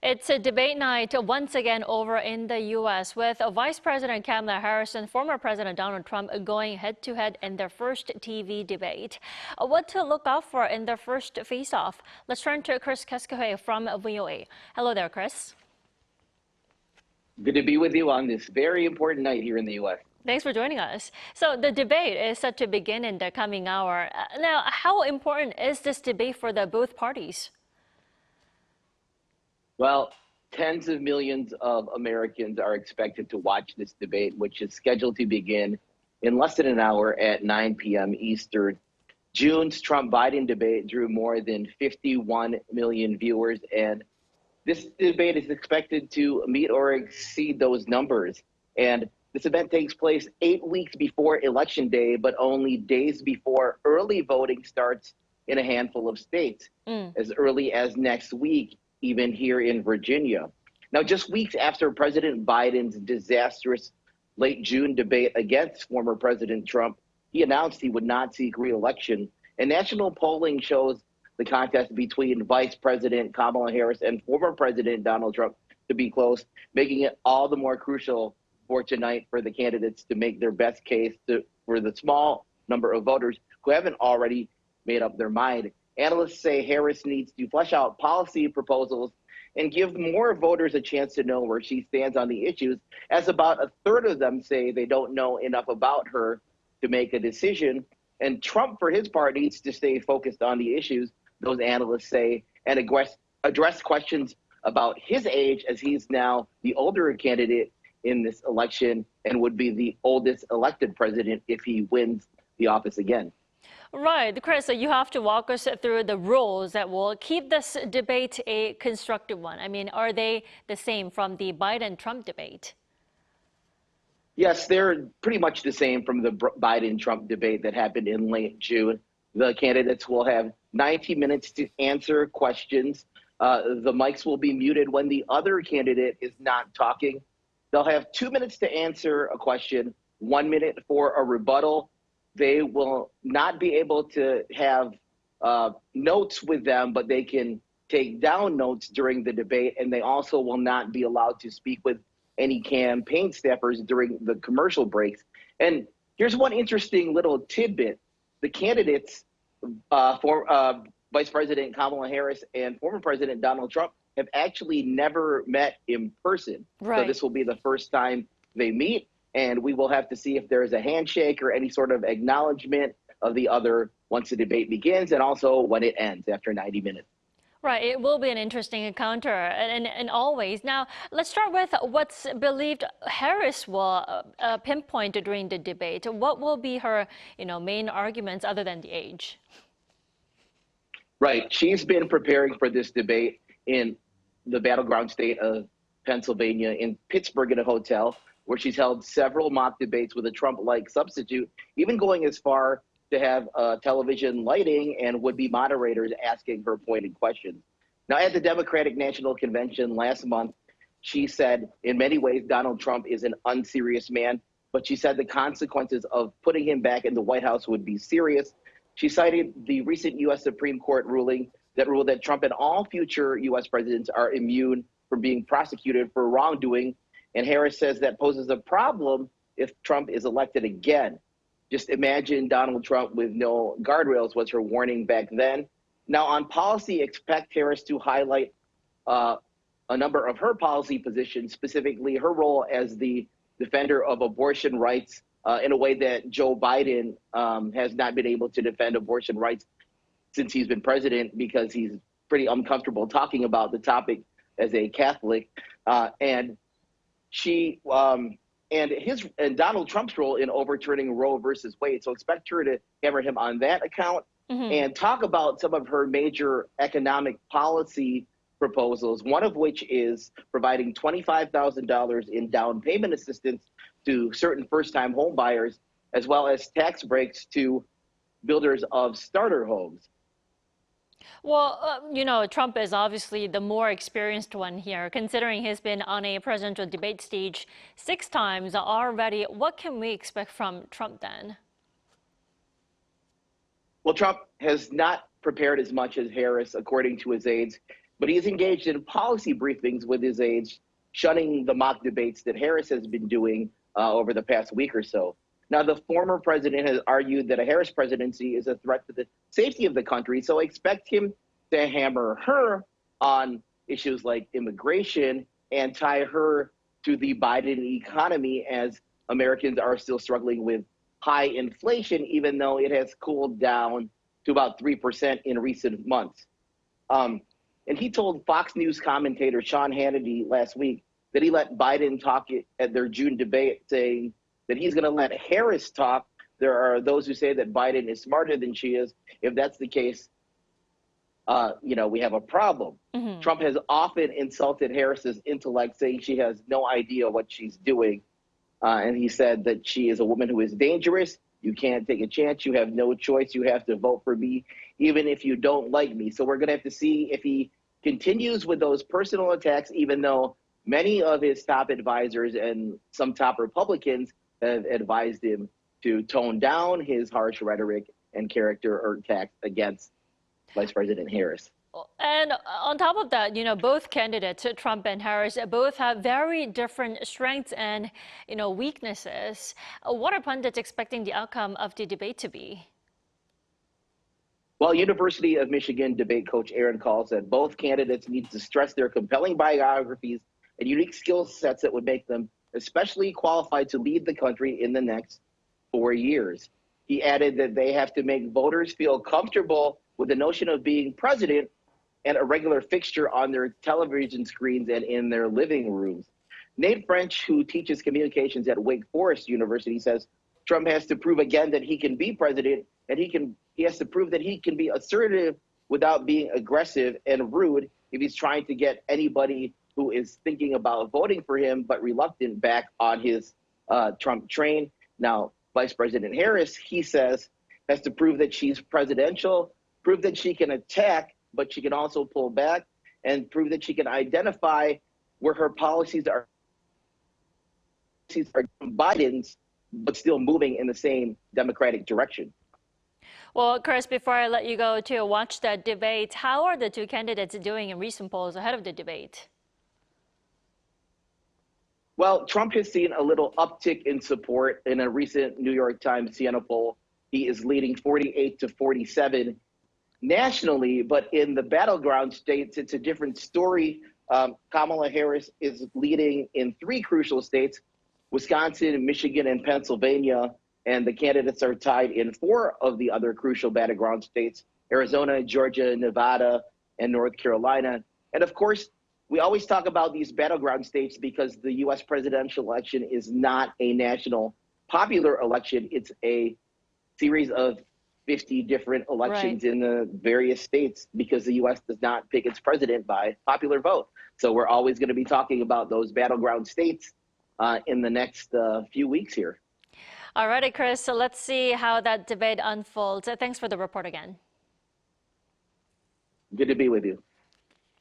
It's a debate night once again over in the U.S. with Vice President Kamala Harris and former President Donald Trump going head-to-head in their first TV debate. What to look out for in their first face-off? Let's turn to Chris Casquejo from VOA. Hello there, Chris. Good to be with you on this very important night here in the U.S. Thanks for joining us. So the debate is set to begin in the coming hour. Now, how important is this debate for the both parties? Well, tens of millions of Americans are expected to watch this debate, which is scheduled to begin in less than an hour at 9 p.m. Eastern. June's Trump-Biden debate drew more than 51 million viewers, and this debate is expected to meet or exceed those numbers. And this event takes place 8 weeks before Election Day, but only days before early voting starts in a handful of states, as early as next week, even here in Virginia. Now, just weeks after President Biden's disastrous late June debate against former President Trump, he announced he would not seek re-election. And national polling shows the contest between Vice President Kamala Harris and former President Donald Trump to be close, making it all the more crucial for tonight for the candidates to make their best case for the small number of voters who haven't already made up their mind. Analysts say Harris needs to flesh out policy proposals and give more voters a chance to know where she stands on the issues, as about a third of them say they don't know enough about her to make a decision. And Trump, for his part, needs to stay focused on the issues, those analysts say, and address questions about his age, as he's now the older candidate in this election and would be the oldest elected president if he wins the office again. Right. Chris, so you have to walk us through the rules that will keep this debate a constructive one. I mean, are they the same from the Biden-Trump debate? Yes, they're pretty much the same from the Biden-Trump debate that happened in late June. The candidates will have 90 minutes to answer questions. The mics will be muted when the other candidate is not talking. They'll have 2 minutes to answer a question, 1 minute for a rebuttal. They will not be able to have notes with them, but they can take down notes during the debate. And they also will not be allowed to speak with any campaign staffers during the commercial breaks. And here's one interesting little tidbit. The candidates, Vice President Kamala Harris and former President Donald Trump, have actually never met in person. Right. So this will be the first time they meet. And we will have to see if there is a handshake or any sort of acknowledgement of the other once the debate begins, and also when it ends after 90 minutes. Right. It will be an interesting encounter, and always. Now, let's start with what's believed Harris will pinpoint during the debate. What will be her, main arguments other than the age? Right. She's been preparing for this debate in the battleground state of Pennsylvania, in Pittsburgh, in a hotel, where she's held several mock debates with a Trump-like substitute, even going as far to have television lighting and would-be moderators asking her pointed questions. Now, at the Democratic National Convention last month, she said, in many ways, Donald Trump is an unserious man, but she said the consequences of putting him back in the White House would be serious. She cited the recent U.S. Supreme Court ruling that ruled that Trump and all future U.S. presidents are immune from being prosecuted for wrongdoing. And Harris says that poses a problem if Trump is elected again. Just imagine Donald Trump with no guardrails, was her warning back then. Now, on policy, expect Harris to highlight a number of her policy positions, specifically her role as the defender of abortion rights in a way that Joe Biden has not been able to defend abortion rights since he's been president, because he's pretty uncomfortable talking about the topic as a Catholic. And Donald Trump's role in overturning Roe versus Wade. So expect her to hammer him on that account and talk about some of her major economic policy proposals, one of which is providing $25,000 in down payment assistance to certain first-time home buyers, as well as tax breaks to builders of starter homes. Well, Trump is obviously the more experienced one here, considering he's been on a presidential debate stage 6 times already. What can we expect from Trump then? Well, Trump has not prepared as much as Harris, according to his aides. but he's engaged in policy briefings with his aides, shunning the mock debates that Harris has been doing over the past week or so. Now, the former president has argued that a Harris presidency is a threat to the safety of the country, so I expect him to hammer her on issues like immigration and tie her to the Biden economy, as Americans are still struggling with high inflation, even though it has cooled down to about 3% in recent months. And he told Fox News commentator Sean Hannity last week that he let Biden talk at their June debate, saying that he's going to let Harris talk. There are those who say that Biden is smarter than she is. If that's the case, we have a problem. Mm-hmm. Trump has often insulted Harris's intellect, saying she has no idea what she's doing. And he said that she is a woman who is dangerous. You can't take a chance. You have no choice. You have to vote for me, even if you don't like me. So we're going to have to see if he continues with those personal attacks, even though many of his top advisors and some top Republicans have advised him to tone down his harsh rhetoric and character or attacks against Vice President Harris. And on top of that, both candidates, Trump and Harris, both have very different strengths and, weaknesses. What are pundits expecting the outcome of the debate to be? Well, University of Michigan debate coach Aaron Call said both candidates need to stress their compelling biographies and unique skill sets that would make them especially qualified to lead the country in the next 4 years. He added that they have to make voters feel comfortable with the notion of being president and a regular fixture on their television screens and in their living rooms. Nate French, who teaches communications at Wake Forest University, says Trump has to prove again that he can be president, and he has to prove that he can be assertive without being aggressive and rude if he's trying to get anybody who is thinking about voting for him but reluctant back on his Trump train. Now, Vice President Harris, he says, has to prove that she's presidential, prove that she can attack, but she can also pull back, and prove that she can identify where her policies are Biden's, but still moving in the same Democratic direction. Well, Chris, before I let you go to watch that debate, how are the two candidates doing in recent polls ahead of the debate? Well, Trump has seen a little uptick in support in a recent New York Times Siena poll. He is leading 48 to 47 nationally, but in the battleground states, it's a different story. Kamala Harris is leading in 3 crucial states, Wisconsin, Michigan, and Pennsylvania, and the candidates are tied in 4 of the other crucial battleground states, Arizona, Georgia, Nevada, and North Carolina. And of course, we always talk about these battleground states because the U.S. presidential election is not a national popular election. It's a series of 50 different elections in the various states because the U.S. does not pick its president by popular vote. So we're always going to be talking about those battleground states in the next few weeks here. All righty, Chris. So let's see how that debate unfolds. Thanks for the report again. Good to be with you.